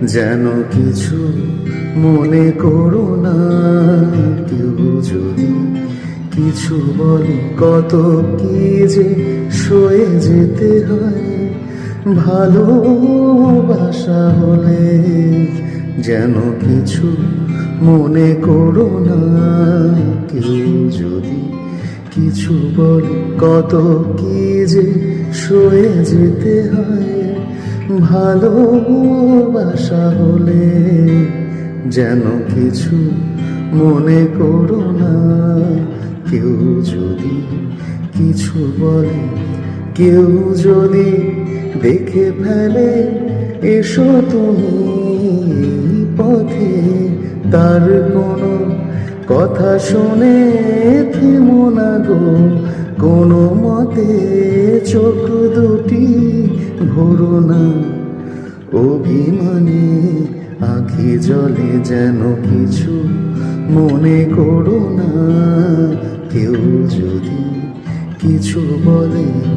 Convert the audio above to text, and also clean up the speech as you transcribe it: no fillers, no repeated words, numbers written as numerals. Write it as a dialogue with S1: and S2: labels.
S1: যেন কিছু মনে করো না। কেউ যদি কিছু বলে, কত কি যে সয়ে যেতে হয়। ভালোবাসা হলে যেন কিছু মনে করো না। কেউ যদি কিছু বলে, কত কি যে সয়ে যেতে হয়। ভালোবাসা হলে যেন কিছু মনে করো না। কেউ যদি কিছু বলে, কেউ যদি দেখে ফেলে, এসো তুমি পথে, তার কোনো কথা শুনে থেমো না গো কোনো মতে। চোখ দুটি ভরো না অভিমানে, আঁখি জলে যেন কিছু মনে করো না। কেউ যদি কিছু বলে,